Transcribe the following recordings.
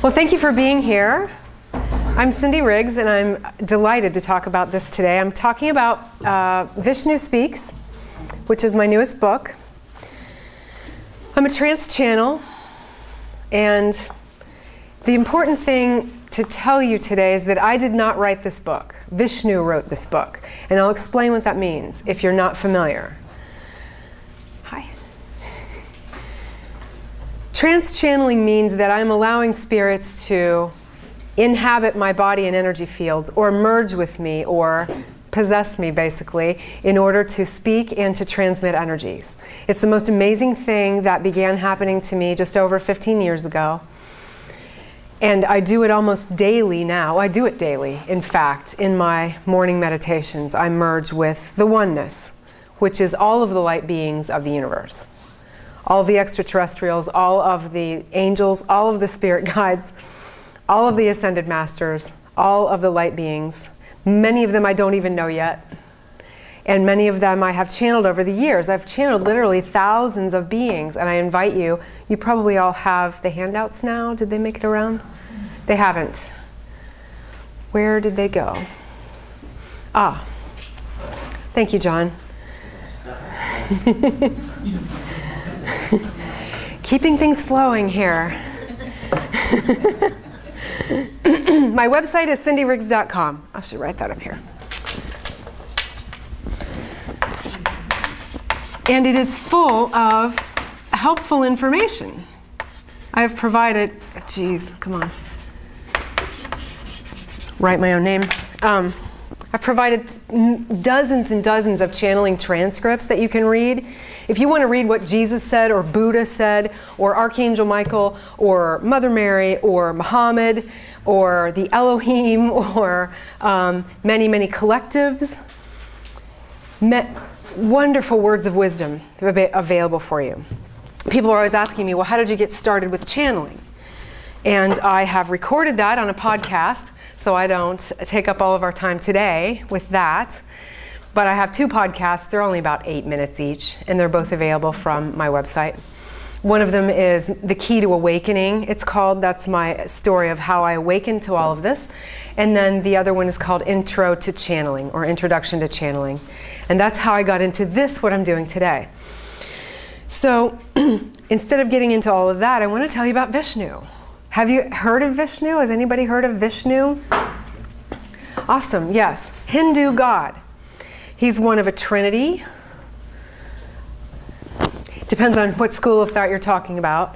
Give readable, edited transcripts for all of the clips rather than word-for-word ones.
Well, thank you for being here. I'm Cindy Riggs, and I'm delighted to talk about this today. I'm talking about Vishnu Speaks, which is my newest book. I'm a trance channel, and the important thing to tell you today is that I did not write this book. Vishnu wrote this book, and I'll explain what that means if you're not familiar. Hi. Trance channeling means that I'm allowing spirits to inhabit my body and energy fields, or merge with me, or possess me, basically, in order to speak and to transmit energies. It's the most amazing thing that began happening to me just over 15 years ago. And I do it almost daily now. I do it daily, in fact, in my morning meditations. I merge with the oneness, which is all of the light beings of the universe. All of the extraterrestrials, all of the angels, all of the spirit guides, all of the ascended masters, all of the light beings. Many of them I don't even know yet. And many of them I have channeled over the years. I've channeled literally thousands of beings, and I invite you. You probably all have the handouts now. Did they make it around? They haven't. Where did they go? Ah. Thank you, John. Keeping things flowing here. My website is cindyriggs.com. I should write that up here. And it is full of helpful information. I have provided, geez, come on. Write my own name. I've provided dozens and dozens of channeling transcripts that you can read. If you want to read what Jesus said, or Buddha said, or Archangel Michael, or Mother Mary, or Muhammad, or the Elohim, or many, many collectives, wonderful words of wisdom available for you. People are always asking me, well, how did you get started with channeling? And I have recorded that on a podcast, so I don't take up all of our time today with that. But I have two podcasts. They're only about 8 minutes each, and they're both available from my website. One of them is The Key to Awakening, it's called. That's my story of how I awakened to all of this. And then the other one is called Intro to Channeling, or Introduction to Channeling. And that's how I got into this, what I'm doing today. So instead of getting into all of that, I want to tell you about Vishnu. Have you heard of Vishnu? Has anybody heard of Vishnu? Awesome, yes. Hindu god. He's one of a trinity. Depends on what school of thought you're talking about.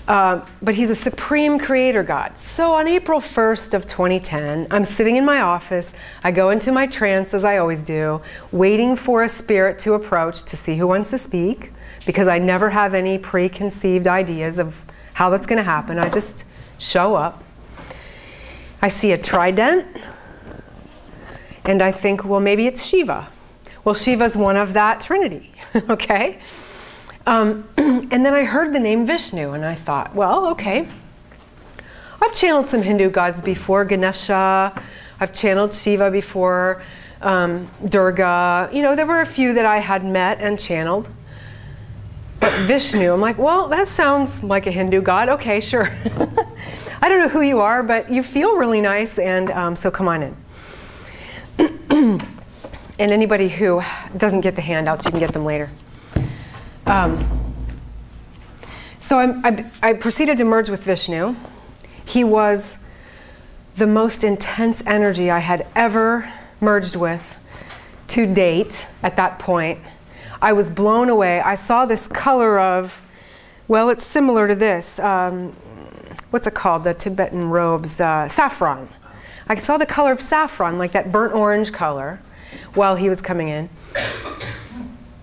But he's a supreme creator god. So on April 1st of 2010, I'm sitting in my office. I go into my trance, as I always do, waiting for a spirit to approach to see who wants to speak, because I never have any preconceived ideas of how that's going to happen. I just show up. I see a trident. And I think, well, maybe it's Shiva. Well, Shiva's one of that trinity, okay? And then I heard the name Vishnu, and I thought, well, okay. I've channeled some Hindu gods before, Ganesha. I've channeled Shiva before, Durga. You know, there were a few that I had met and channeled. But Vishnu, I'm like, well, that sounds like a Hindu god. Okay, sure. I don't know who you are, but you feel really nice, and so come on in. And anybody who doesn't get the handouts, you can get them later. So I proceeded to merge with Vishnu. He was the most intense energy I had ever merged with to date at that point. I was blown away. I saw this color of, well, it's similar to this. What's it called? The Tibetan robes, saffron. I saw the color of saffron, like that burnt orange color, while he was coming in.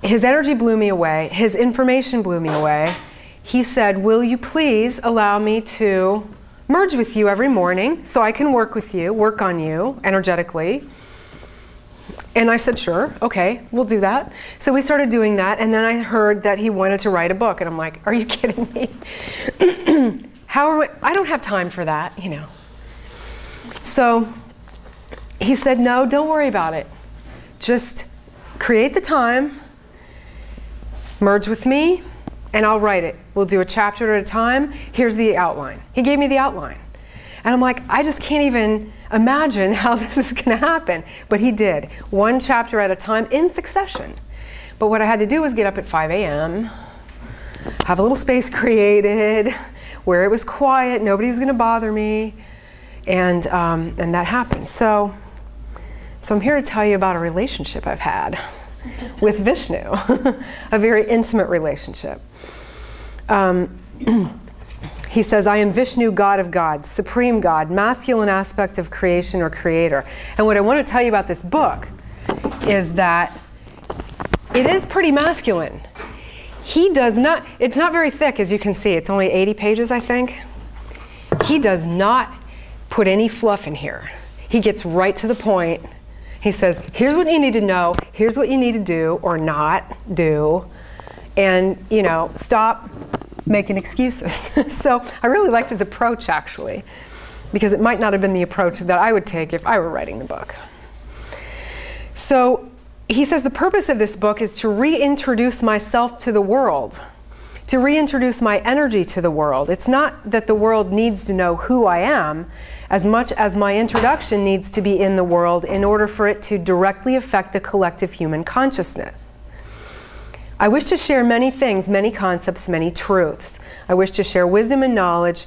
His energy blew me away. His information blew me away. He said, will you please allow me to merge with you every morning so I can work with you, work on you energetically? And I said, sure, okay, we'll do that. So we started doing that, and then I heard that he wanted to write a book, and I'm like, are you kidding me? I don't have time for that, you know. So he said, no, don't worry about it. Just create the time, merge with me, and I'll write it. We'll do a chapter at a time. Here's the outline. He gave me the outline. And I'm like, I just can't even imagine how this is going to happen. But he did, one chapter at a time in succession. But what I had to do was get up at 5 a.m., have a little space created where it was quiet, nobody was going to bother me, and that happened. So I'm here to tell you about a relationship I've had with Vishnu, a very intimate relationship. He says, I am Vishnu, God of gods, supreme God, masculine aspect of creation or creator. And what I want to tell you about this book is that it is pretty masculine. He does not, it's not very thick, as you can see. It's only 80 pages, I think. He does not put any fluff in here. He gets right to the point. He says, here's what you need to know, here's what you need to do or not do, and, you know, stop making excuses. So I really liked his approach, actually, because it might not have been the approach that I would take if I were writing the book. So he says the purpose of this book is to reintroduce myself to the world, to reintroduce my energy to the world. It's not that the world needs to know who I am, as much as my introduction needs to be in the world in order for it to directly affect the collective human consciousness. I wish to share many things, many concepts, many truths. I wish to share wisdom and knowledge,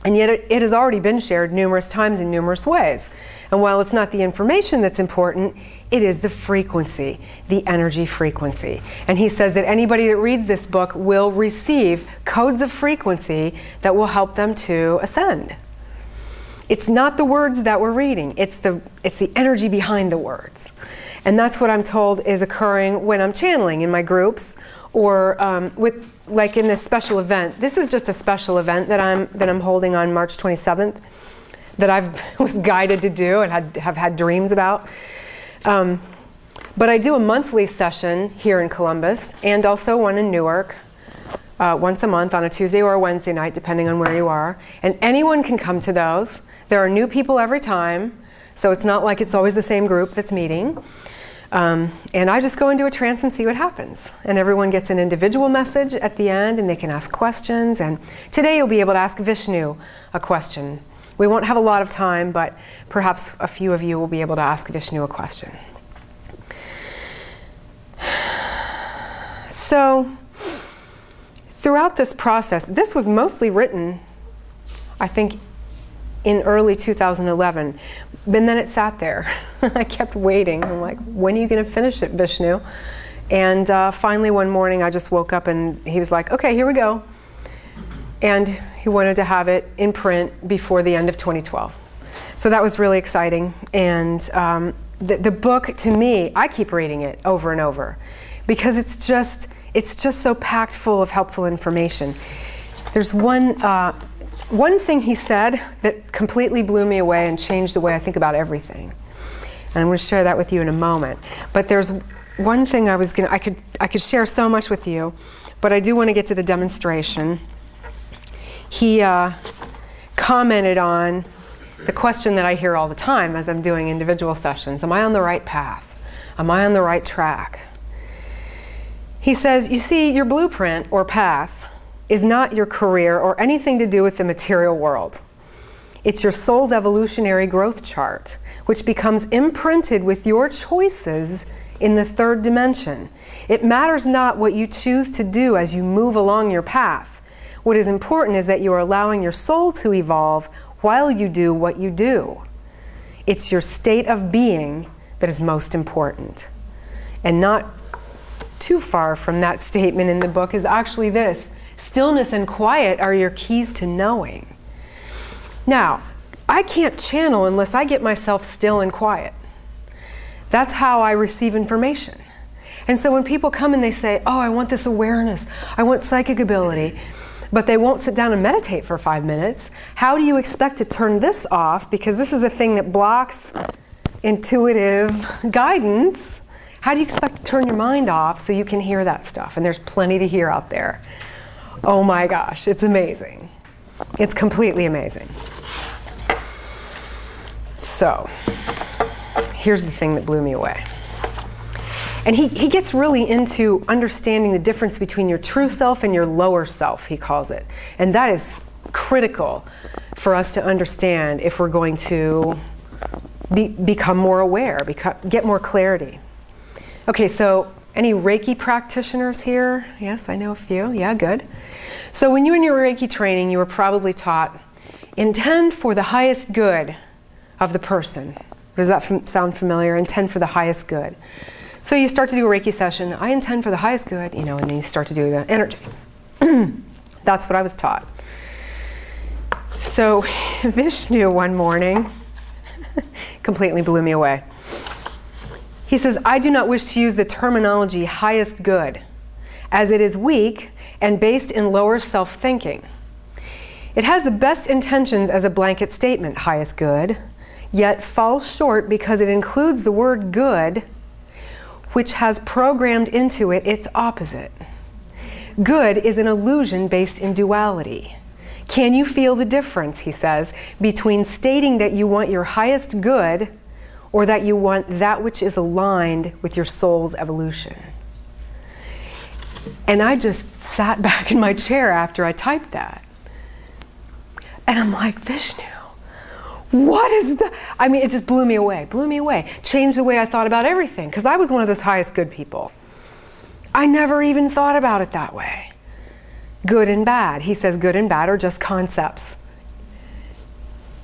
and yet it has already been shared numerous times in numerous ways. And while it's not the information that's important, it is the frequency, the energy frequency. And he says that anybody that reads this book will receive codes of frequency that will help them to ascend. It's not the words that we're reading, it's the energy behind the words. And that's what I'm told is occurring when I'm channeling in my groups or like in this special event. This is just a special event that I'm holding on March 27th that I was guided to do and have had dreams about. But I do a monthly session here in Columbus and also one in Newark once a month on a Tuesday or a Wednesday night, depending on where you are. And anyone can come to those. There are new people every time, so it's not like it's always the same group that's meeting. And I just go into a trance and see what happens. And everyone gets an individual message at the end, and they can ask questions. And today you'll be able to ask Vishnu a question. We won't have a lot of time, but perhaps a few of you will be able to ask Vishnu a question. So throughout this process, this was mostly written, I think, in early 2011, and then it sat there. I kept waiting. I'm like, when are you going to finish it, Vishnu? And finally one morning I just woke up and he was like, okay, here we go. And he wanted to have it in print before the end of 2012. So that was really exciting. And the book, to me, I keep reading it over and over because it's just so packed full of helpful information. There's one thing he said that completely blew me away and changed the way I think about everything. And I'm going to share that with you in a moment. But there's one thing I could share so much with you, but I do want to get to the demonstration. He commented on the question that I hear all the time as I'm doing individual sessions. Am I on the right path? Am I on the right track? He says, you see, your blueprint or path is not your career or anything to do with the material world. It's your soul's evolutionary growth chart, which becomes imprinted with your choices in the third dimension. It matters not what you choose to do as you move along your path. What is important is that you are allowing your soul to evolve while you do what you do. It's your state of being that is most important. And not too far from that statement in the book is actually this: stillness and quiet are your keys to knowing. Now, I can't channel unless I get myself still and quiet. That's how I receive information. And so when people come and they say, oh, I want this awareness, I want psychic ability, but they won't sit down and meditate for 5 minutes, how do you expect to turn this off? Because this is a thing that blocks intuitive guidance. How do you expect to turn your mind off so you can hear that stuff? And there's plenty to hear out there. Oh my gosh, it's amazing. It's completely amazing. So, here's the thing that blew me away. And he gets really into understanding the difference between your true self and your lower self, he calls it. And that is critical for us to understand if we're going to become more aware, get more clarity. Okay, so any Reiki practitioners here? Yes, I know a few. Yeah, good. So when you were in your Reiki training, you were probably taught, intend for the highest good of the person. Does that sound familiar? Intend for the highest good. So you start to do a Reiki session, I intend for the highest good, you know, and then you start to do the energy. That's what I was taught. So Vishnu one morning completely blew me away. He says, I do not wish to use the terminology highest good, as it is weak and based in lower self-thinking. It has the best intentions as a blanket statement, highest good, yet falls short because it includes the word good, which has programmed into it its opposite. Good is an illusion based in duality. Can you feel the difference, he says, between stating that you want your highest good or that you want that which is aligned with your soul's evolution? And I just sat back in my chair after I typed that. And I'm like, Vishnu, what is that? I mean, it just blew me away, changed the way I thought about everything, because I was one of those highest good people. I never even thought about it that way. Good and bad. He says good and bad are just concepts.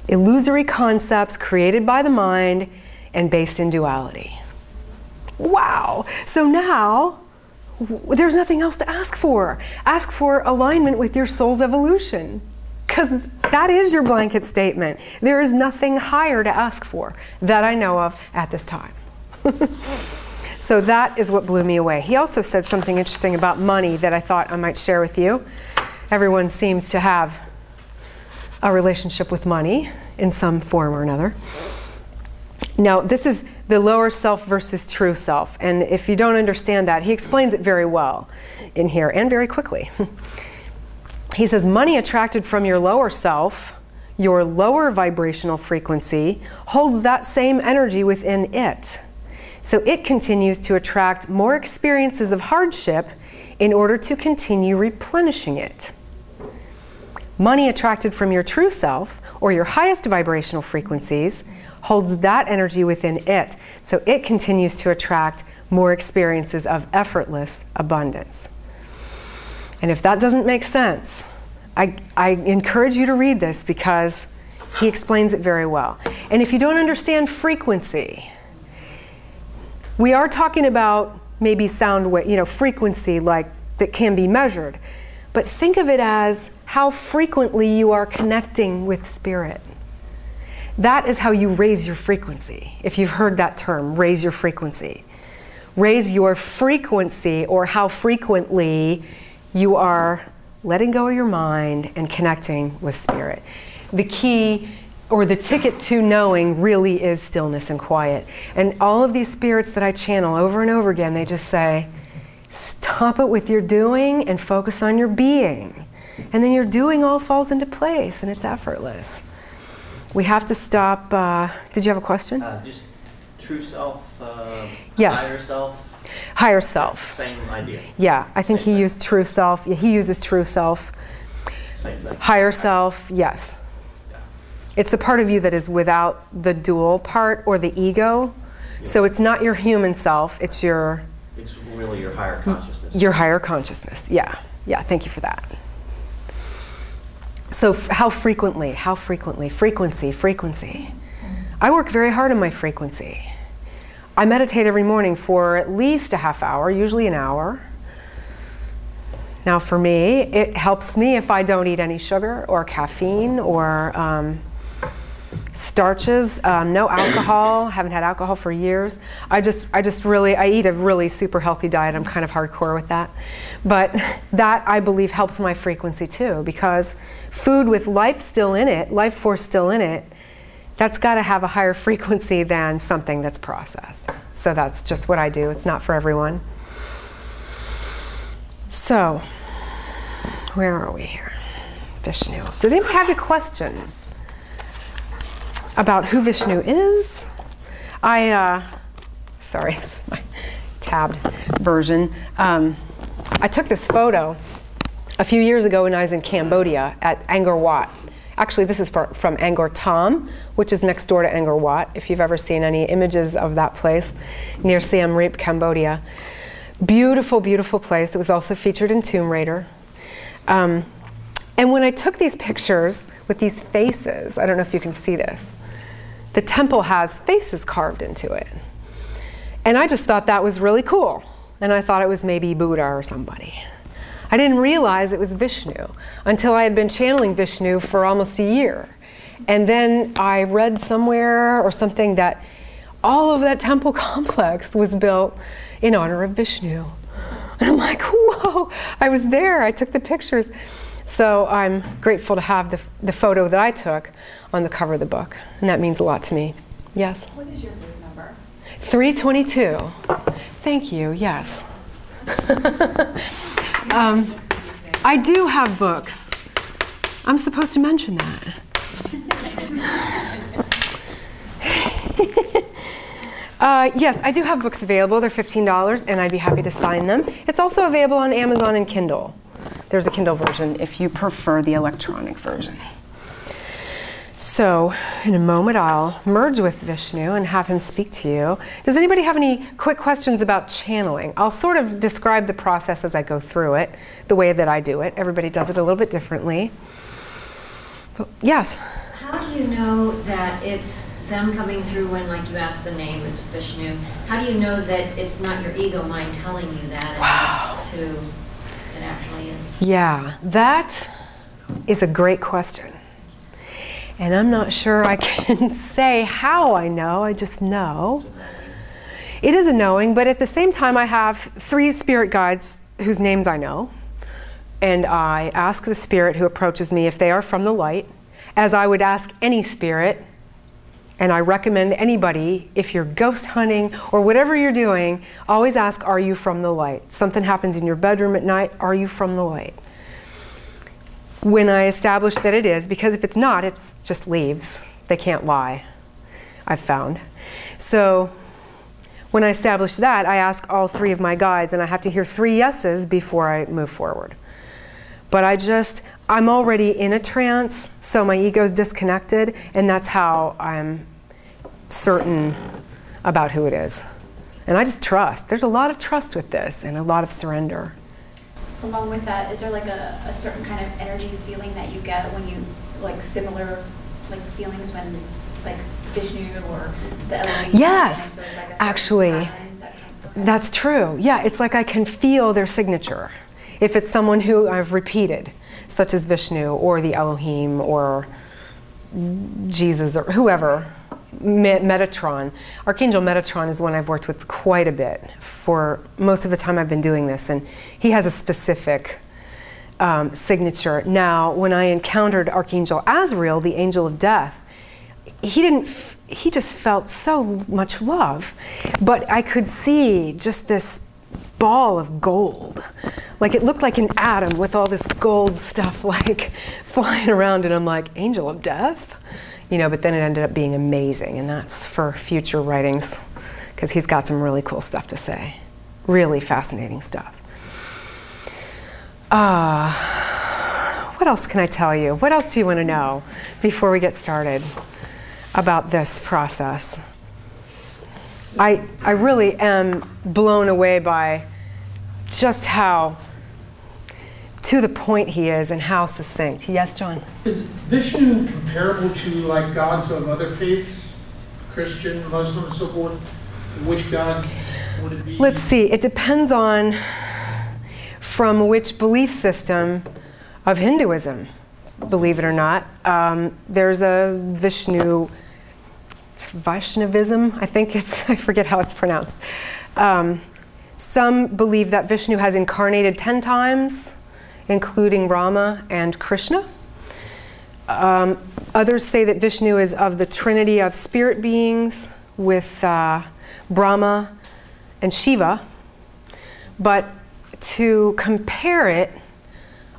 Illusory concepts created by the mind and based in duality. Wow. So now, there's nothing else to ask for. Ask for alignment with your soul's evolution, because that is your blanket statement. There is nothing higher to ask for that I know of at this time. So that is what blew me away. He also said something interesting about money that I thought I might share with you. Everyone seems to have a relationship with money in some form or another. Now, this is the lower self versus true self. And if you don't understand that, he explains it very well in here and very quickly. He says, money attracted from your lower self, your lower vibrational frequency, holds that same energy within it. So it continues to attract more experiences of hardship in order to continue replenishing it. Money attracted from your true self, or your highest vibrational frequencies, holds that energy within it. So it continues to attract more experiences of effortless abundance. And if that doesn't make sense, I encourage you to read this, because he explains it very well. And if you don't understand frequency, we are talking about maybe sound wave, you know, frequency like that can be measured. But think of it as how frequently you are connecting with spirit. That is how you raise your frequency. If you've heard that term, raise your frequency. Raise your frequency, or how frequently you are letting go of your mind and connecting with spirit. The key, or the ticket to knowing, really is stillness and quiet. And all of these spirits that I channel over and over again, they just say, stop it with your doing and focus on your being. And then your doing all falls into place and it's effortless. We have to stop. Did you have a question? Just true self, yes. Higher self? Higher self. Same idea. Yeah, I think he used true self. Yeah, he uses true self. Same thing. Higher self, yes. It's the part of you that is without the dual part or the ego. Yeah. So it's not your human self, it's your... It's really your higher consciousness. Your higher consciousness, yeah. Yeah, thank you for that. So how frequently? How frequently? Frequency, frequency. I work very hard on my frequency. I meditate every morning for at least a half hour, usually an hour. Now for me, it helps me if I don't eat any sugar or caffeine or starches, no alcohol. Haven't had alcohol for years. I eat a really super healthy diet. I'm kind of hardcore with that. But that, I believe, helps my frequency too, because food with life still in it, life force still in it, that's got to have a higher frequency than something that's processed. So that's just what I do. It's not for everyone. So, where are we here? Vishnu. Did anybody have a question about who Vishnu is? Sorry, my tabbed version. I took this photo a few years ago when I was in Cambodia at Angkor Wat. Actually, this is from Angkor Thom, which is next door to Angkor Wat, if you've ever seen any images of that place, near Siem Reap, Cambodia. Beautiful, beautiful place. It was also featured in Tomb Raider. And when I took these pictures with these faces, I don't know if you can see this, the temple has faces carved into it. And I just thought that was really cool. And I thought it was maybe Buddha or somebody. I didn't realize it was Vishnu until I had been channeling Vishnu for almost a year. And then I read somewhere or something that all of that temple complex was built in honor of Vishnu. And I'm like, whoa, I was there, I took the pictures. So I'm grateful to have the photo that I took on the cover of the book. And that means a lot to me. Yes? What is your booth number? 322. Thank you, yes. I do have books. I'm supposed to mention that. Yes, I do have books available. They're $15, and I'd be happy to sign them. It's also available on Amazon and Kindle. There's a Kindle version if you prefer the electronic version. So, in a moment, I'll merge with Vishnu and have him speak to you. Does anybody have any quick questions about channeling? I'll sort of describe the process as I go through it, the way that I do it. Everybody does it a little bit differently. But, yes? How do you know that it's them coming through when, like, you ask the name, it's Vishnu? How do you know that it's not your ego mind telling you that and that's who it actually is? Yeah, that is a great question. And I'm not sure I can say how I know, I just know. It is a knowing, but at the same time I have 3 spirit guides whose names I know. And I ask the spirit who approaches me if they are from the light, as I would ask any spirit. And I recommend anybody, if you're ghost hunting or whatever you're doing, always ask, are you from the light? Something happens in your bedroom at night, are you from the light? When I establish that it is, because if it's not, it just leaves. They can't lie, I've found. So when I establish that, I ask all 3 of my guides, and I have to hear 3 yeses before I move forward. But I'm already in a trance, so my ego's disconnected, and that's how I'm certain about who it is. And I just trust. There's a lot of trust with this, and a lot of surrender. Along with that, is there like a certain kind of energy feeling that you get when you, like similar like feelings when like Vishnu or the Elohim? Yes, so it's like a actually, that's true. Yeah, it's like I can feel their signature. If it's someone who I've repeated, such as Vishnu or the Elohim or Jesus or whoever, Metatron. Archangel Metatron is one I've worked with quite a bit for most of the time I've been doing this, and he has a specific signature. Now, when I encountered Archangel Azrael, the angel of death, he just felt so much love, but I could see just this ball of gold. Like it looked like an atom with all this gold stuff like flying around, and I'm like, angel of death? You know, but then it ended up being amazing, and that's for future writings, because he's got some really cool stuff to say. Really fascinating stuff. What else can I tell you? What else do you want to know before we get started about this process? I really am blown away by just how to the point he is and how succinct. Yes, John? Is Vishnu comparable to like gods of other faiths, Christian, Muslim, and so forth? Which god would it be? Let's see, it depends on from which belief system of Hinduism, believe it or not. There's a Vaishnavism, I think I forget how it's pronounced. Some believe that Vishnu has incarnated 10 times, including Rama and Krishna. Others say that Vishnu is of the trinity of spirit beings with Brahma and Shiva. But to compare it,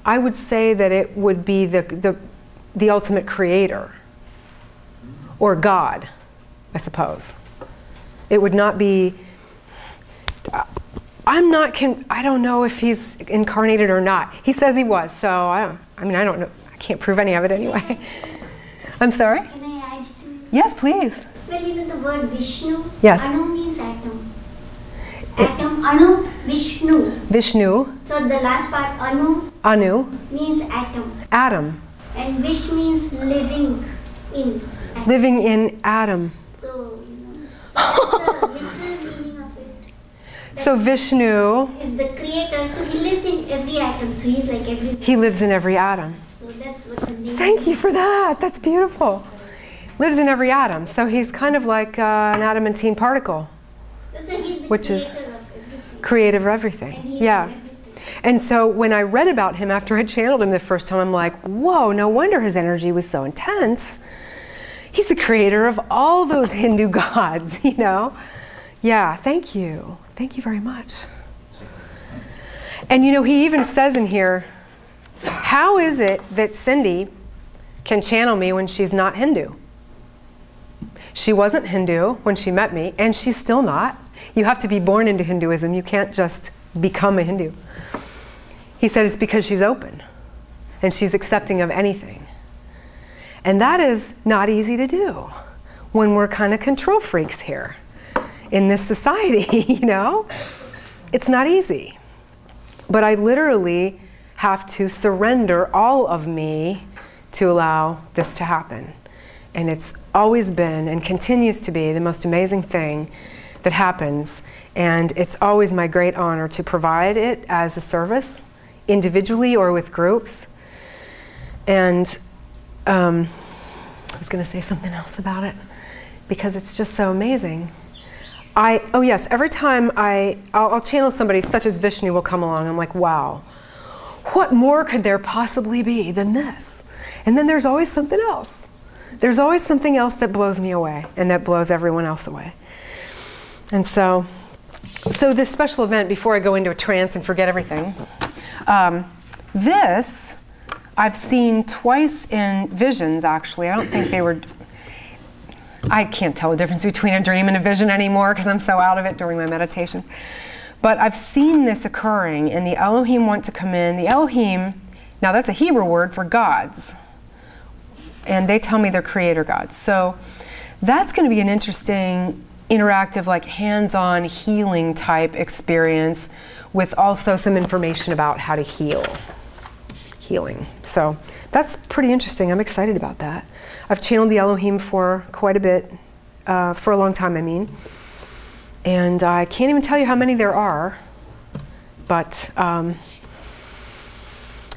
I would say that it would be the ultimate creator, or God, I suppose. It would not be, I don't know if he's incarnated or not. He says he was, so I don't know. I can't prove any of it anyway. I'm sorry? Can I add to it? Yes, please. Well, you know the word Vishnu? Yes. Anu means atom. Atom, Anu, Vishnu. Vishnu, So the last part, Anu, Anu, means atom. Adam. And Vish means living in. Atom. Living in Adam. So, you know, so that's the literal meaning of it. So Vishnu, Is the creator, so he lives in every atom, so he's like everything. he lives in every atom. So that's what the name Thank you for that. That's beautiful. Lives in every atom. So he's kind of like an adamantine particle, So he's the which is creator of everything. creative of And everything. he's Yeah. in everything. And so when I read about him after I channeled him the first time, I'm like, whoa, no wonder his energy was so intense. He's the creator of all those Hindu gods, you know? Yeah, thank you. Thank you very much. And you know, he even says in here, how is it that Cindy can channel me when she's not Hindu? She wasn't Hindu when she met me, and she's still not. You have to be born into Hinduism. You can't just become a Hindu. He said it's because she's open and she's accepting of anything. And that is not easy to do when we're kind of control freaks here in this society, you know? It's not easy. But I literally have to surrender all of me to allow this to happen. And it's always been and continues to be the most amazing thing that happens. And it's always my great honor to provide it as a service, individually or with groups. And I was going to say something else about it because it's just so amazing. Oh yes, every time I'll channel somebody such as Vishnu will come along, I'm like, wow, what more could there possibly be than this? And then there's always something else. There's always something else that blows me away and that blows everyone else away. And so this special event, before I go into a trance and forget everything, this I've seen twice in visions, actually. I don't think they were, I can't tell the difference between a dream and a vision anymore because I'm so out of it during my meditation. But I've seen this occurring, and the Elohim want to come in. The Elohim, now that's a Hebrew word for gods, and they tell me they're creator gods. So that's going to be an interesting, interactive, like hands-on healing type experience with also some information about how to healing. So that's pretty interesting. I'm excited about that. I've channeled the Elohim for quite a bit, for a long time, I mean. And I can't even tell you how many there are. But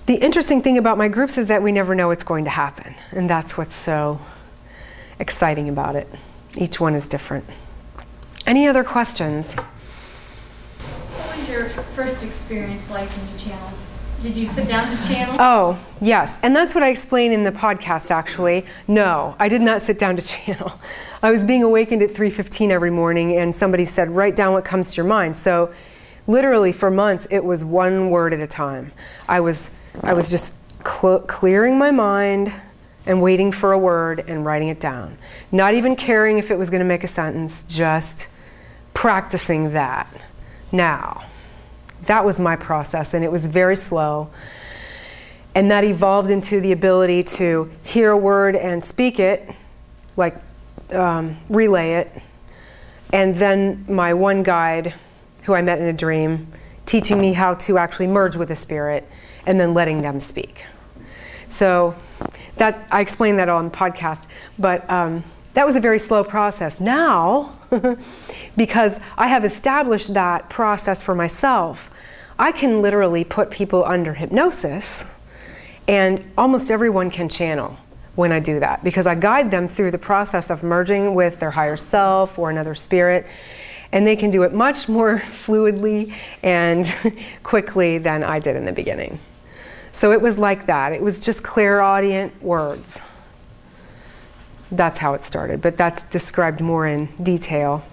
the interesting thing about my groups is that we never know what's going to happen. And that's what's so exciting about it. Each one is different. Any other questions? What was your first experience like when you channeled? Did you sit down to channel? Oh, yes. And that's what I explained in the podcast, actually. No, I did not sit down to channel. I was being awakened at 3:15 every morning, and somebody said, write down what comes to your mind. So literally for months, it was one word at a time. I was just clearing my mind and waiting for a word and writing it down. Not even caring if it was going to make a sentence, just practicing that. Now, that was my process, and it was very slow. And that evolved into the ability to hear a word and speak it, like relay it. And then my one guide, who I met in a dream, teaching me how to actually merge with the spirit and then letting them speak. So that, I explained that on the podcast, but that was a very slow process. Now, because I have established that process for myself, I can literally put people under hypnosis, and almost everyone can channel when I do that, because I guide them through the process of merging with their higher self or another spirit, and they can do it much more fluidly and quickly than I did in the beginning. So it was like that. It was just clairaudient words. That's how it started, but that's described more in detail.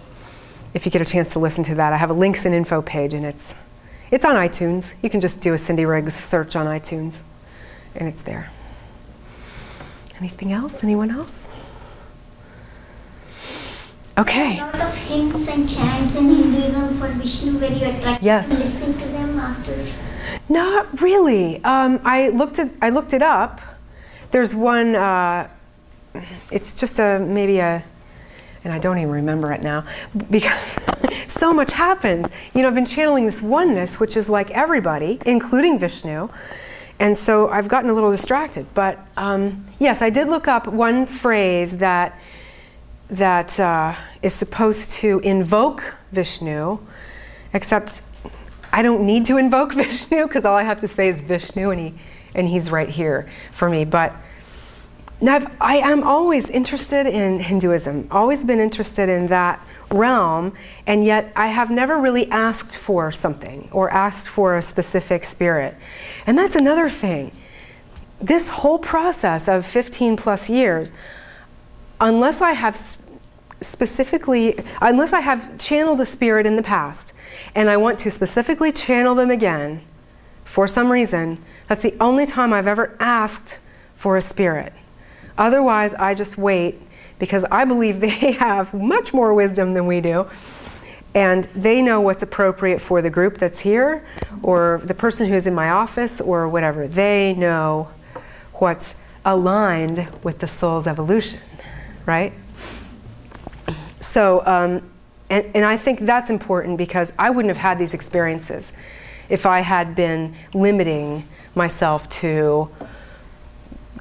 If you get a chance to listen to that, I have a links and info page, and it's on iTunes. You can just do a Cindy Riggs search on iTunes, and it's there. Anything else? Anyone else? Okay. There are a lot of hymns and chants in Hinduism for Vishnu where you attract Yes. and listen to them after. Not really. I looked it up. There's one. It's just maybe a, and I don't even remember it now because so much happens. You know, I've been channeling this oneness, which is like everybody, including Vishnu, and so I've gotten a little distracted. But yes, I did look up one phrase that is supposed to invoke Vishnu, except I don't need to invoke Vishnu because all I have to say is Vishnu, and he's right here for me. But now I am always interested in Hinduism, always been interested in that realm, and yet I have never really asked for something or asked for a specific spirit. And that's another thing. This whole process of 15 plus years, unless I have channeled a spirit in the past, and I want to specifically channel them again, for some reason, that's the only time I've ever asked for a spirit. Otherwise, I just wait, because I believe they have much more wisdom than we do, and they know what's appropriate for the group that's here, or the person who's in my office, or whatever. They know what's aligned with the soul's evolution, right? So, and I think that's important because I wouldn't have had these experiences if I had been limiting myself to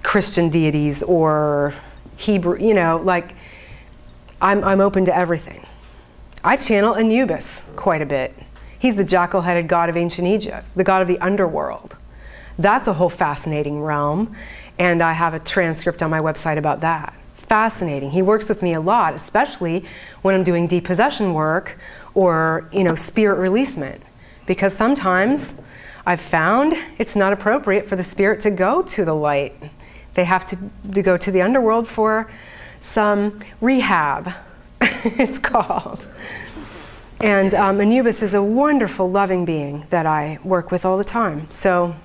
Christian deities or Hebrew, you know, like I'm open to everything. I channel Anubis quite a bit. He's the jackal-headed god of ancient Egypt, the god of the underworld. That's a whole fascinating realm, and I have a transcript on my website about that. Fascinating. He works with me a lot, especially when I'm doing depossession work or, you know, spirit releasement, because sometimes I've found it's not appropriate for the spirit to go to the light. They have to go to the underworld for some rehab, it's called. And Anubis is a wonderful, loving being that I work with all the time. So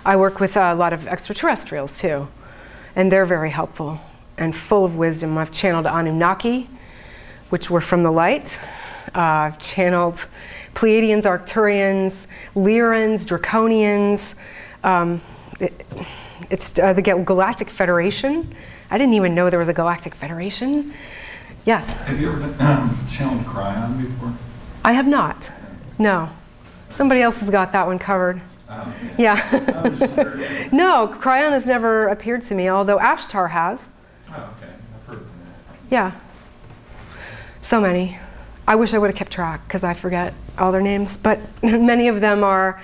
I work with a lot of extraterrestrials too, and they're very helpful and full of wisdom. I've channeled Anunnaki, which were from the light. I've channeled Pleiadians, Arcturians, Lyrans, Draconians. It's the Galactic Federation. I didn't even know there was a Galactic Federation. Yes? Have you ever been, channeled Cryon before? I have not. No. Somebody else has got that one covered. Oh, okay. Yeah. No, Cryon has never appeared to me, although Ashtar has. Oh, okay. I've heard of that. Yeah. So many. I wish I would have kept track because I forget all their names, but many of them are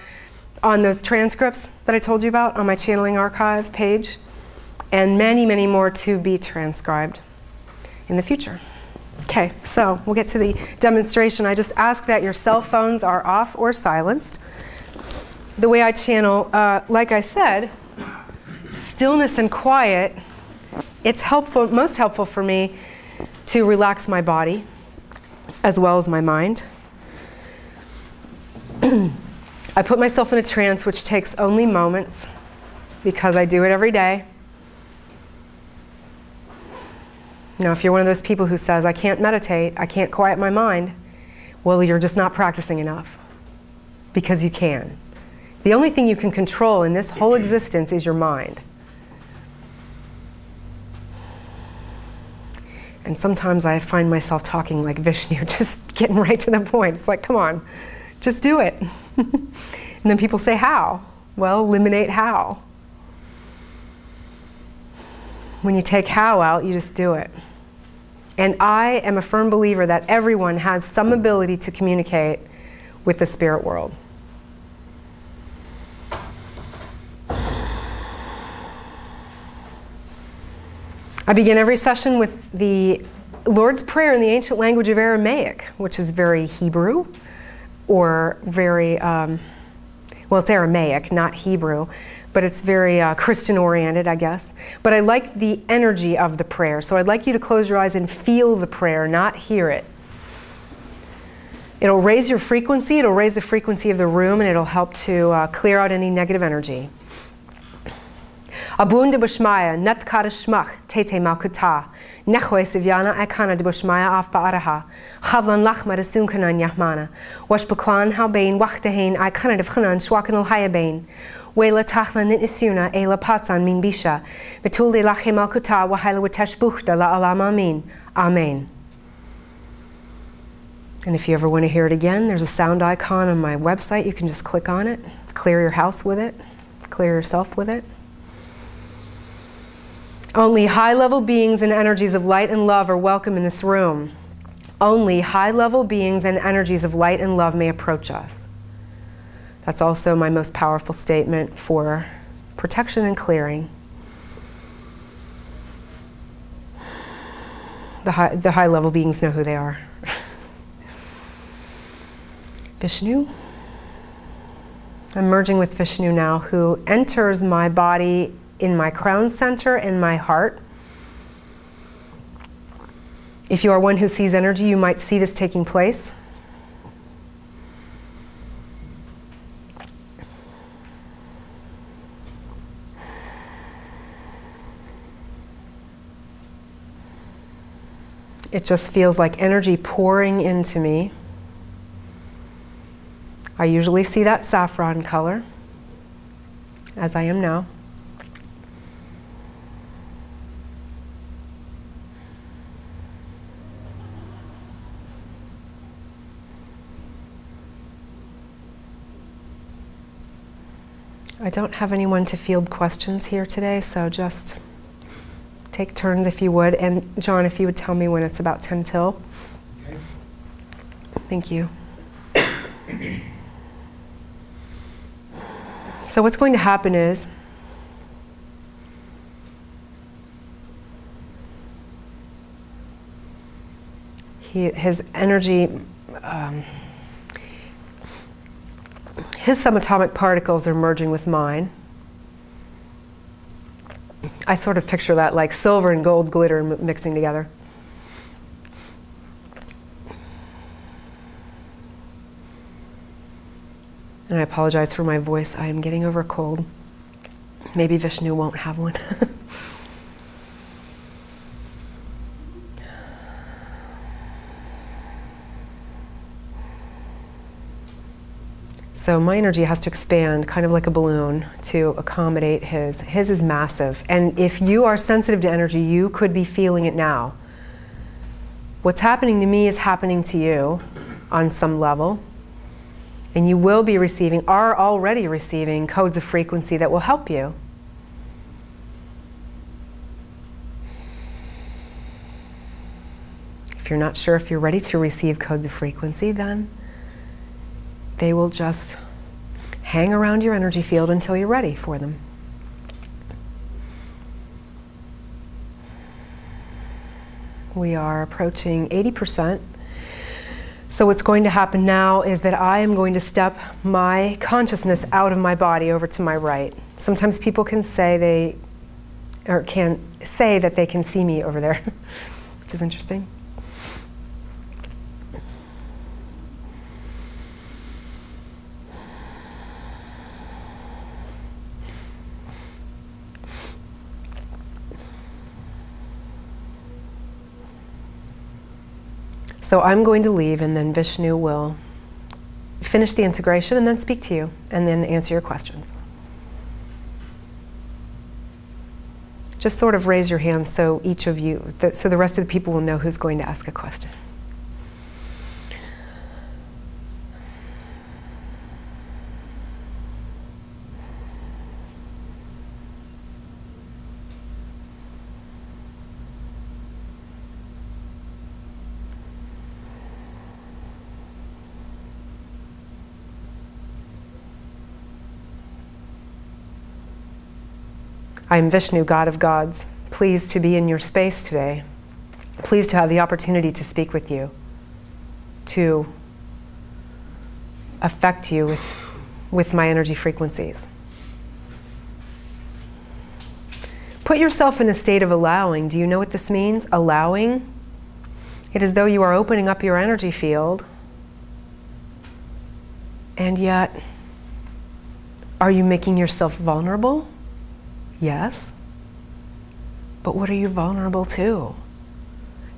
on those transcripts that I told you about on my channeling archive page, and many, many more to be transcribed in the future. Okay, so we'll get to the demonstration. I just ask that your cell phones are off or silenced. The way I channel, like I said, stillness and quiet, it's helpful, most helpful for me to relax my body as well as my mind. I put myself in a trance which takes only moments because I do it every day. Now, if you're one of those people who says, I can't meditate, I can't quiet my mind, well, you're just not practicing enough, because you can. The only thing you can control in this whole existence is your mind. And sometimes I find myself talking like Vishnu, just getting right to the point. It's like, come on, just do it. And then people say, how? Well, eliminate how. When you take how out, you just do it. And I am a firm believer that everyone has some ability to communicate with the spirit world. I begin every session with the Lord's Prayer in the ancient language of Aramaic, which is very Hebrew, or very, well, it's Aramaic, not Hebrew, but it's very Christian-oriented, I guess. But I like the energy of the prayer, so I'd like you to close your eyes and feel the prayer, not hear it. It'll raise your frequency, it'll raise the frequency of the room, and it'll help to clear out any negative energy. Abun de Bushmaya, Natkara Shmach, Tete Malkuta, Nechwe Sivyana Akana de Bushmaya af Baaraha, Havlan Lachma de Sunkanan Yahmana, Wash Baklan Halbain, Wachtahain, Ikana de Fhanan, Schwakan Hayabain, Wela Tachlan Nit Isuna, Ela Patsan Min Bisha, Betuli Lache Malkuta, Wahala Witesh Buchta La Alama Min. Amen. And if you ever want to hear it again, there's a sound icon on my website. You can just click on it, clear your house with it, clear yourself with it. Only high-level beings and energies of light and love are welcome in this room. Only high-level beings and energies of light and love may approach us. That's also my most powerful statement for protection and clearing. The high-level beings know who they are. Vishnu. I'm merging with Vishnu now, who enters my body in my crown center and my heart. If you are one who sees energy, you might see this taking place. It just feels like energy pouring into me. I usually see that saffron color, as I am now. I don't have anyone to field questions here today, so just take turns if you would. And John, if you would tell me when it's about 10 till. Okay. Thank you. So what's going to happen is his energy, his subatomic particles are merging with mine. I sort of picture that like silver and gold glitter mixing together. And I apologize for my voice. I am getting over a cold. Maybe Vishnu won't have one. So my energy has to expand, kind of like a balloon, to accommodate his. His is massive. And if you are sensitive to energy, you could be feeling it now. What's happening to me is happening to you on some level. And you will be receiving, are already receiving, codes of frequency that will help you. If you're not sure if you're ready to receive codes of frequency, then they will just hang around your energy field until you're ready for them. We are approaching 80%. So what's going to happen now is that I am going to step my consciousness out of my body over to my right. Sometimes people can say that they can see me over there, which is interesting. So I'm going to leave, and then Vishnu will finish the integration and then speak to you and then answer your questions. Just sort of raise your hands so each of you, so the rest of the people will know who's going to ask a question. I am Vishnu, God of gods, pleased to be in your space today, pleased to have the opportunity to speak with you, to affect you with my energy frequencies. Put yourself in a state of allowing. Do you know what this means? Allowing. It is as though you are opening up your energy field, and yet, are you making yourself vulnerable? Yes. But what are you vulnerable to?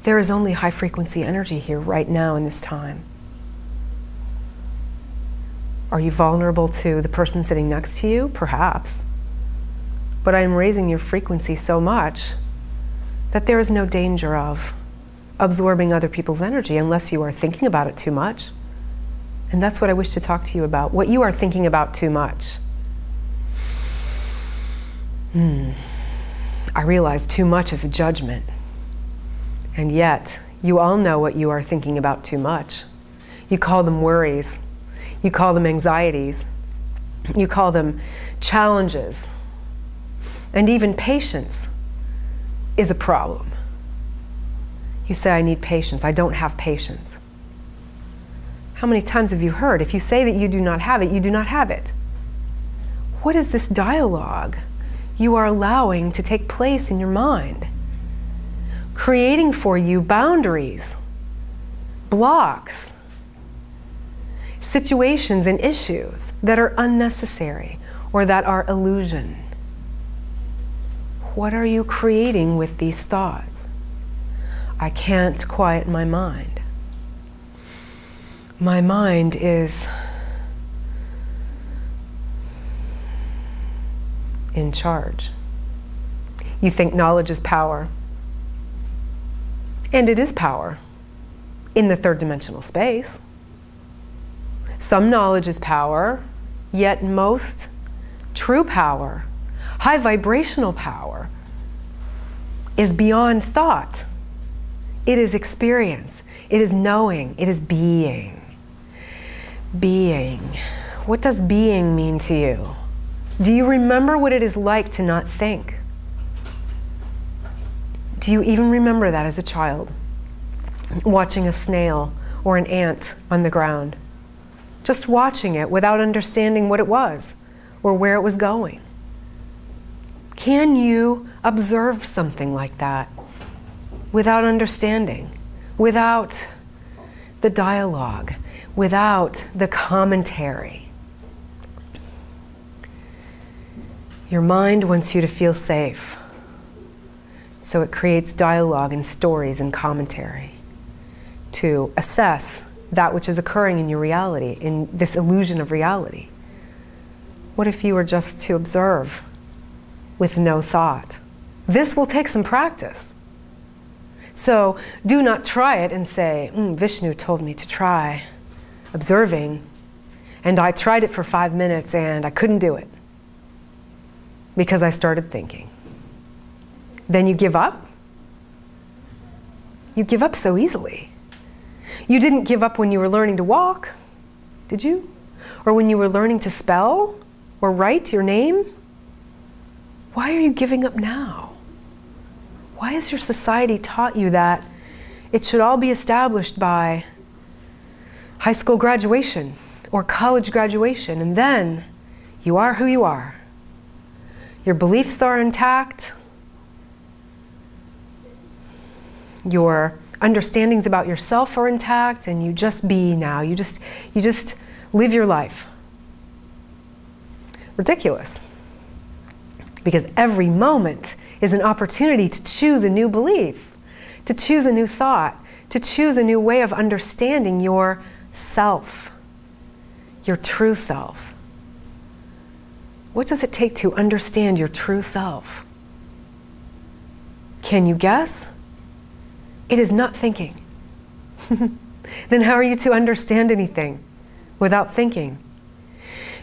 There is only high frequency energy here right now in this time. Are you vulnerable to the person sitting next to you? Perhaps. But I am raising your frequency so much that there is no danger of absorbing other people's energy unless you are thinking about it too much. And that's what I wish to talk to you about, what you are thinking about too much. I realize too much is a judgment. And yet, you all know what you are thinking about too much. You call them worries. You call them anxieties. You call them challenges. And even patience is a problem. You say, I need patience. I don't have patience. How many times have you heard, if you say that you do not have it, you do not have it? What is this dialogue you are allowing to take place in your mind? Creating for you boundaries, blocks, situations and issues that are unnecessary or that are illusion. What are you creating with these thoughts? I can't quiet my mind. My mind is in charge. You think knowledge is power. And it is power in the third dimensional space. Some knowledge is power, yet most true power, high vibrational power, is beyond thought. It is experience. It is knowing. It is being. Being. What does being mean to you? Do you remember what it is like to not think? Do you even remember that as a child? Watching a snail or an ant on the ground. Just watching it without understanding what it was or where it was going. Can you observe something like that without understanding, without the dialogue, without the commentary? Your mind wants you to feel safe. So it creates dialogue and stories and commentary to assess that which is occurring in your reality, in this illusion of reality. What if you were just to observe with no thought? This will take some practice. So do not try it and say, Vishnu told me to try observing, and I tried it for 5 minutes and I couldn't do it because I started thinking. Then you give up? You give up so easily. You didn't give up when you were learning to walk, did you? Or when you were learning to spell or write your name? Why are you giving up now? Why has your society taught you that it should all be established by high school graduation or college graduation, and then you are who you are? Your beliefs are intact. Your understandings about yourself are intact, and you just be now. You just live your life. Ridiculous. Because every moment is an opportunity to choose a new belief, to choose a new thought, to choose a new way of understanding your self, your true self. What does it take to understand your true self? Can you guess? It is not thinking. Then how are you to understand anything without thinking?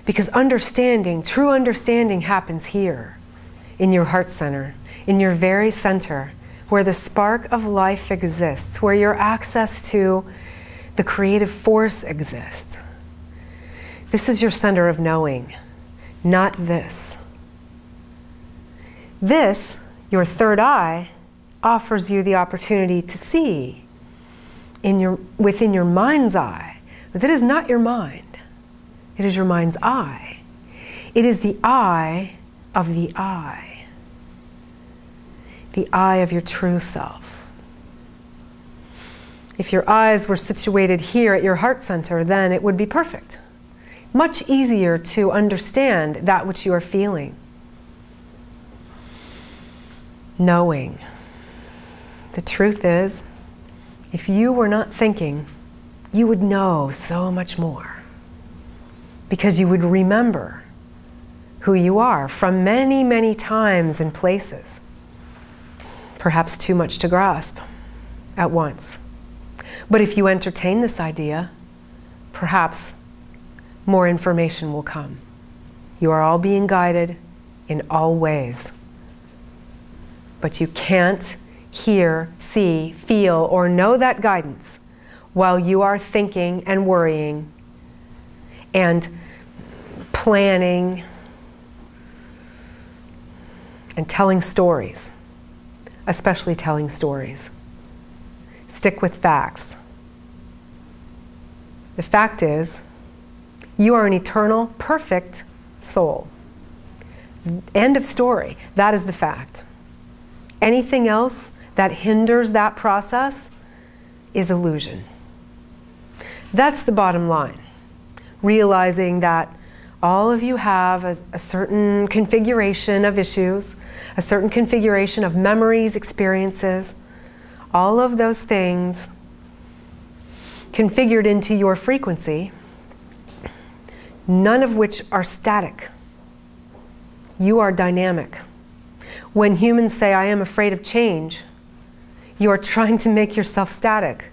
Because understanding, true understanding, happens here, in your heart center, in your very center, where the spark of life exists, where your access to the creative force exists. This is your center of knowing, not this. This, your third eye, offers you the opportunity to see within your mind's eye. But that is not your mind. It is your mind's eye. It is the eye of the eye. The eye of your true self. If your eyes were situated here at your heart center, then it would be perfect. Much easier to understand that which you are feeling. knowing. The truth is, if you were not thinking, you would know so much more. Because you would remember who you are from many, many times and places. Perhaps too much to grasp at once. But if you entertain this idea, perhaps more information will come. You are all being guided in all ways. But you can't hear, see, feel, or know that guidance while you are thinking and worrying and planning and telling stories, especially telling stories. Stick with facts. The fact is, you are an eternal, perfect soul. End of story. That is the fact. Anything else that hinders that process is illusion. That's the bottom line. Realizing that all of you have a certain configuration of issues, a certain configuration of memories, experiences, all of those things configured into your frequency, none of which are static. You are dynamic. When humans say, I am afraid of change, you are trying to make yourself static.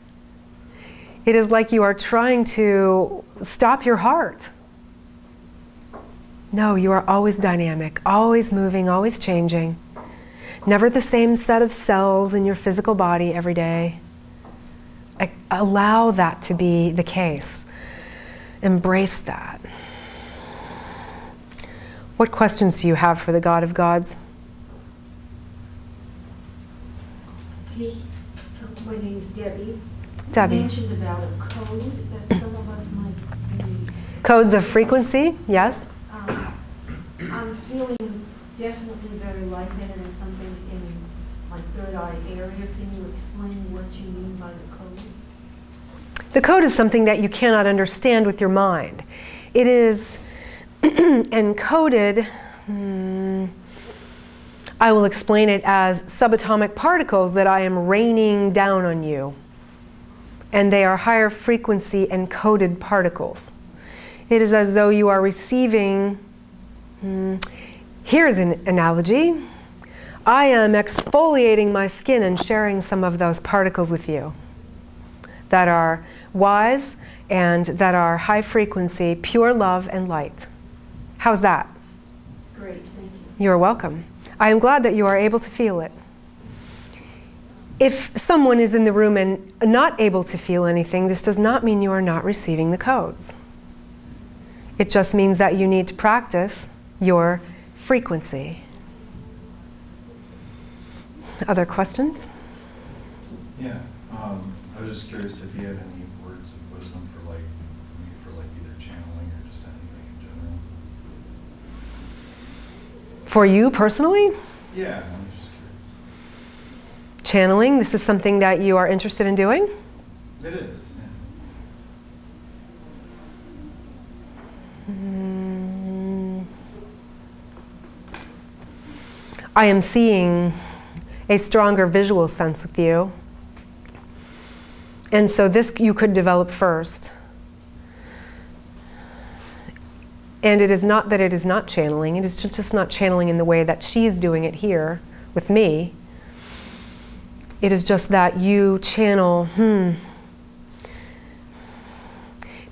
It is like you are trying to stop your heart. No, you are always dynamic, always moving, always changing. Never the same set of cells in your physical body every day. Allow that to be the case. Embrace that. What questions do you have for the God of Gods? My name is Debbie. Debbie. You mentioned about a code that some of us might be. Codes of frequency, yes. I'm feeling definitely very lightheaded and something in my third eye area. Can you explain what you mean by the code? The code is something that you cannot understand with your mind. It is encoded, I will explain it as subatomic particles that I am raining down on you. And they are higher frequency encoded particles. It is as though you are receiving, here's an analogy. I am exfoliating my skin and sharing some of those particles with you that are wise and that are high frequency, pure love and light. How's that? Great, thank you. You're welcome. I am glad that you are able to feel it. If someone is in the room and not able to feel anything, this does not mean you are not receiving the codes. It just means that you need to practice your frequency. Other questions? Yeah, I was just curious if you had any words of wisdom for like either channeling or just anything in general. For you personally? Yeah, I'm just curious. Channeling, this is something that you are interested in doing? It is, yeah. I am seeing a stronger visual sense with you. And so this you could develop first. And it is not that it is not channeling, it is just not channeling in the way that she is doing it here with me. It is just that you channel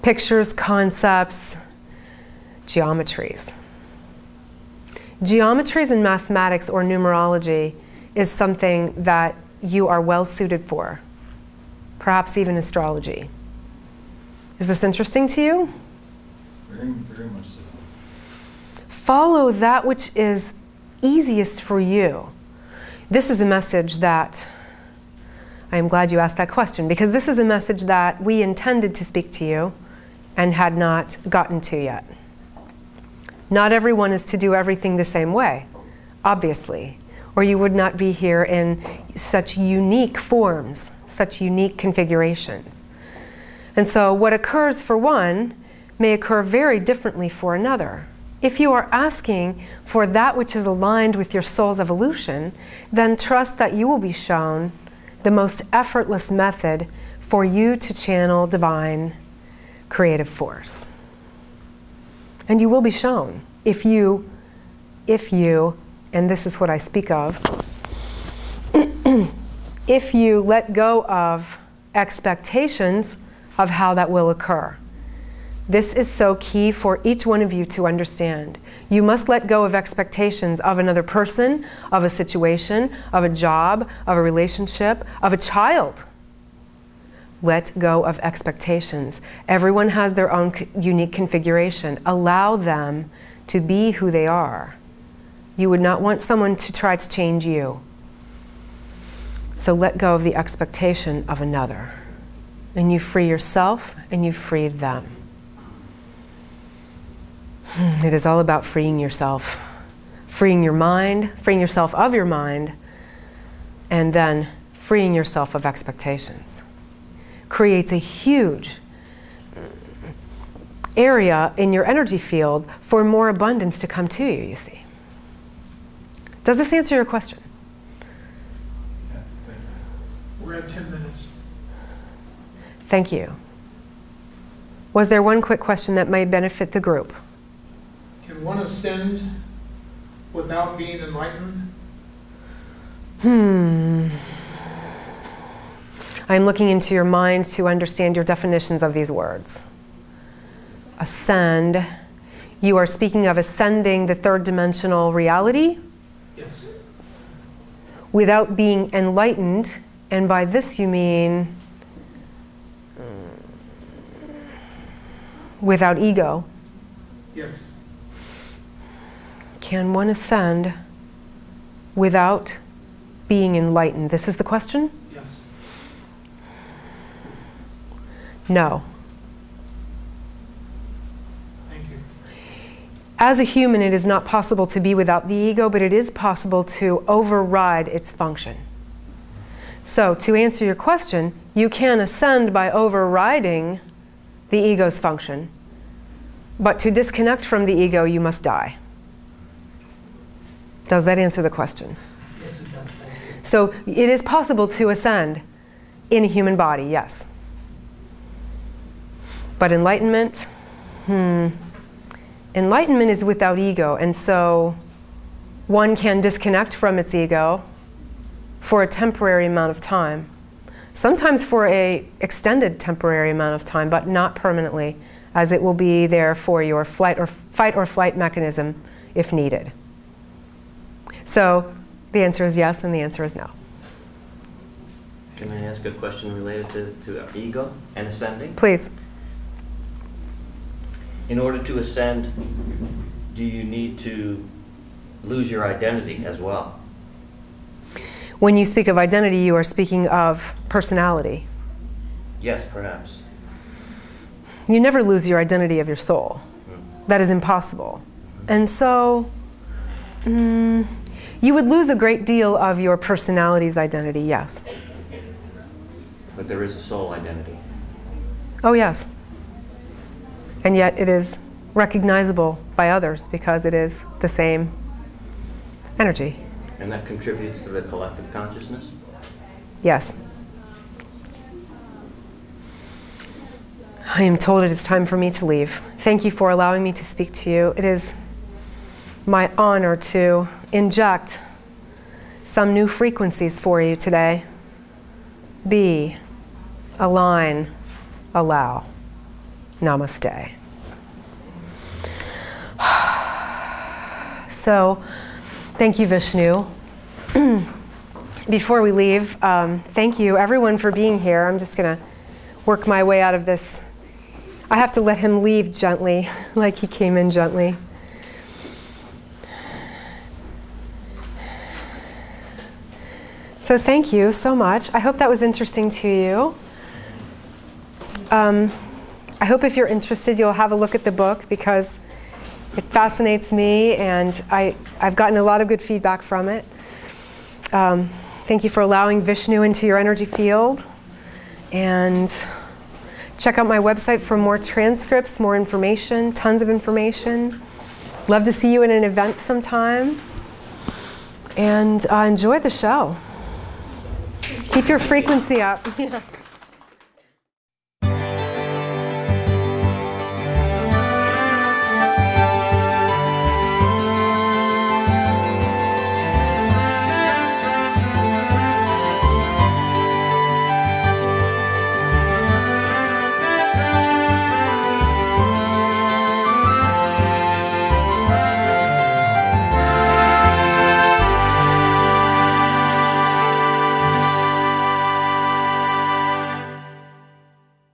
pictures, concepts, geometries. Geometries in mathematics or numerology is something that you are well suited for, perhaps even astrology. Is this interesting to you? Very, very much so. Follow that which is easiest for you. This is a message that, I am glad you asked that question, because this is a message that we intended to speak to you and had not gotten to yet. Not everyone is to do everything the same way, obviously, or you would not be here in such unique forms, such unique configurations. And so what occurs for one may occur very differently for another. If you are asking for that which is aligned with your soul's evolution, then trust that you will be shown the most effortless method for you to channel divine creative force. And you will be shown if you, and this is what I speak of, if you let go of expectations of how that will occur. This is so key for each one of you to understand. You must let go of expectations of another person, of a situation, of a job, of a relationship, of a child. Let go of expectations. Everyone has their own unique configuration. Allow them to be who they are. You would not want someone to try to change you. So let go of the expectation of another. And you free yourself and you free them. It is all about freeing yourself. Freeing your mind, freeing yourself of your mind, and then freeing yourself of expectations. Creates a huge area in your energy field for more abundance to come to you, you see. Does this answer your question? Yeah, thank you. We're at 10 minutes. Thank you. Was there one quick question that may benefit the group? Can one ascend without being enlightened? I'm looking into your mind to understand your definitions of these words. Ascend. You are speaking of ascending the third dimensional reality? Yes. Without being enlightened, and by this you mean without ego. Yes. Can one ascend without being enlightened? This is the question? Yes. No. Thank you. As a human, it is not possible to be without the ego, but it is possible to override its function. So, to answer your question, you can ascend by overriding the ego's function, but to disconnect from the ego, you must die. Does that answer the question? Yes, it does. Thank you. So it is possible to ascend in a human body, yes. But enlightenment, enlightenment is without ego, and so one can disconnect from its ego for a temporary amount of time. Sometimes for an extended temporary amount of time, but not permanently, as it will be there for your fight or flight mechanism if needed. So the answer is yes, and the answer is no. Can I ask a question related to ego and ascending? Please. In order to ascend, do you need to lose your identity as well? When you speak of identity, you are speaking of personality. Yes, perhaps. You never lose your identity of your soul. That is impossible. And so, you would lose a great deal of your personality's identity, yes. But there is a soul identity. Oh, yes. And yet it is recognizable by others because it is the same energy. And that contributes to the collective consciousness? Yes. I am told it is time for me to leave. Thank you for allowing me to speak to you. It is my honor to inject some new frequencies for you today. Be, align, allow. Namaste. So, thank you, Vishnu. Before we leave, thank you everyone for being here. I'm just going to work my way out of this. I have to let him leave gently, like he came in gently. So thank you so much. I hope that was interesting to you. I hope if you're interested, you'll have a look at the book because it fascinates me, and I've gotten a lot of good feedback from it. Thank you for allowing Vishnu into your energy field. And check out my website for more transcripts, more information, tons of information. Love to see you at an event sometime. And enjoy the show. Keep your frequency up. Yeah.